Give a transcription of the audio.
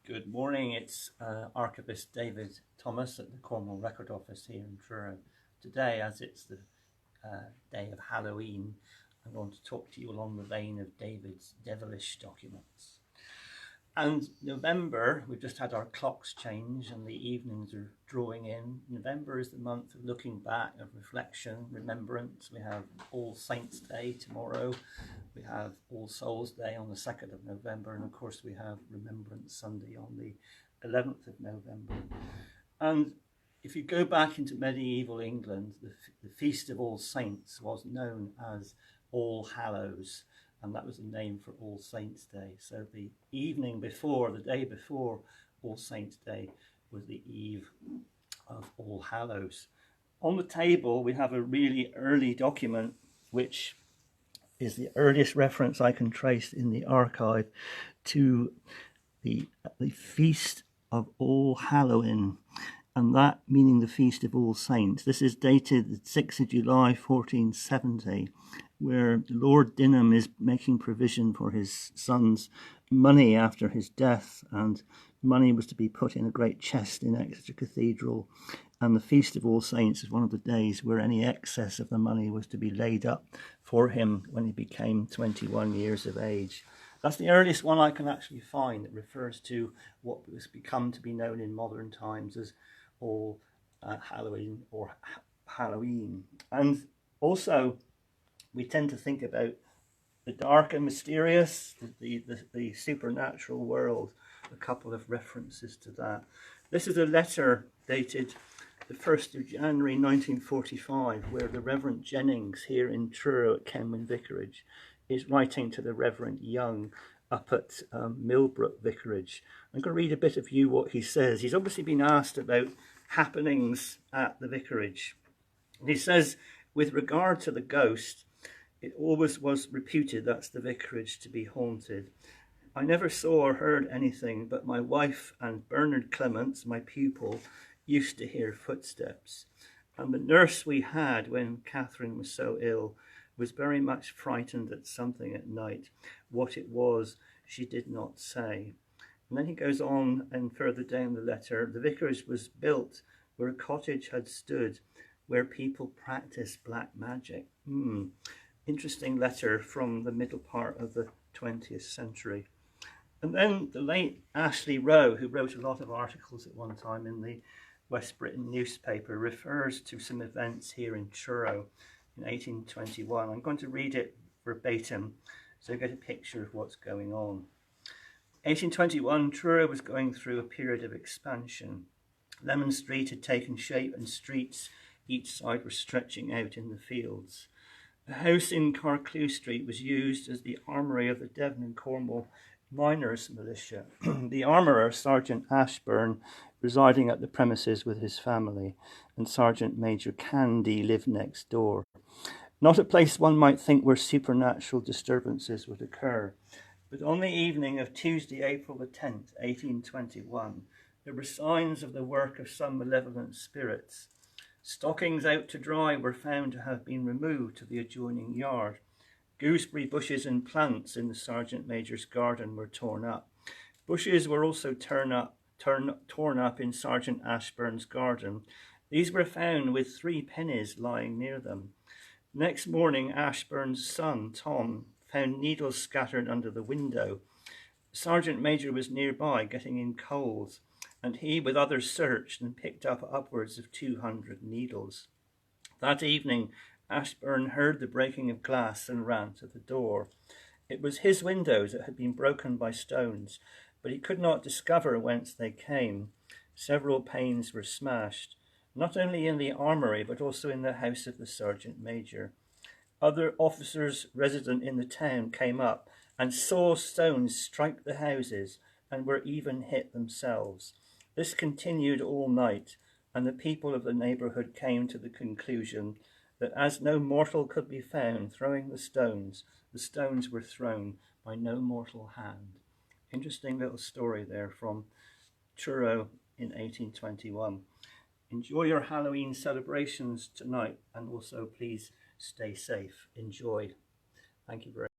Good morning, it's Archivist David Thomas at the Cornwall Record Office here in Truro. Today, as it's the day of Halloween, I'm going to talk to you along the vein of David's devilish documents. And November, we've just had our clocks change and the evenings are drawing in. November is the month of looking back, of reflection, remembrance. We have All Saints' Day tomorrow. We have All Souls' Day on the 2nd of November. And of course, we have Remembrance Sunday on the 11th of November. And if you go back into medieval England, the Feast of All Saints was known as All Hallows. And that was the name for All Saints' Day. So the evening before, the day before All Saints' Day, was the eve of All Hallows. On the table, we have a really early document, which is the earliest reference I can trace in the archive to the Feast of All Halloween, and that meaning the Feast of All Saints. This is dated the 6th of July, 1470, where Lord Dinham is making provision for his son's money after his death, and money was to be put in a great chest in Exeter Cathedral, and the Feast of All Saints is one of the days where any excess of the money was to be laid up for him when he became 21 years of age. That's the earliest one I can actually find that refers to what has become to be known in modern times as All Halloween or Halloween. And also, we tend to think about the dark and mysterious, the supernatural world, a couple of references to that. This is a letter dated the 1st of January 1945, where the Reverend Jennings here in Truro at Kenwyn Vicarage is writing to the Reverend Young up at Millbrook Vicarage. I'm going to read a bit of you what he says. He's obviously been asked about happenings at the vicarage. And he says, with regard to the ghost, it always was reputed that's the vicarage to be haunted. I never saw or heard anything, but my wife and Bernard Clements, my pupil, used to hear footsteps. And the nurse we had when Catherine was so ill was very much frightened at something at night. What it was, she did not say. And then he goes on, and further down the letter, the vicarage was built where a cottage had stood, where people practiced black magic. Interesting letter from the middle part of the 20th century. And then the late Ashley Rowe, who wrote a lot of articles at one time in the West Briton newspaper, refers to some events here in Truro in 1821. I'm going to read it verbatim so you get a picture of what's going on. 1821, Truro was going through a period of expansion. Lemon Street had taken shape and streets each side were stretching out in the fields. The house in Carclew Street was used as the armoury of the Devon and Cornwall miners' militia. The armourer, Sergeant Ashburn, residing at the premises with his family, and Sergeant Major Candy lived next door. Not a place one might think where supernatural disturbances would occur, but on the evening of Tuesday, April the 10th, 1821, there were signs of the work of some malevolent spirits. Stockings out to dry were found to have been removed to the adjoining yard. Gooseberry bushes and plants in the Sergeant Major's garden were torn up. Bushes were also torn up in Sergeant Ashburn's garden. These were found with 3 pennies lying near them. Next morning, Ashburn's son, Tom, found needles scattered under the window. The Sergeant Major was nearby getting in coals, and he with others searched and picked up upwards of 200 needles. That evening, Ashburn heard the breaking of glass and ran to the door. It was his windows that had been broken by stones, but he could not discover whence they came. Several panes were smashed, not only in the armoury, but also in the house of the Sergeant Major. Other officers resident in the town came up and saw stones strike the houses and were even hit themselves. This continued all night, and the people of the neighbourhood came to the conclusion that as no mortal could be found throwing the stones were thrown by no mortal hand. Interesting little story there from Truro in 1821. Enjoy your Halloween celebrations tonight, and also please stay safe. Enjoy. Thank you very much.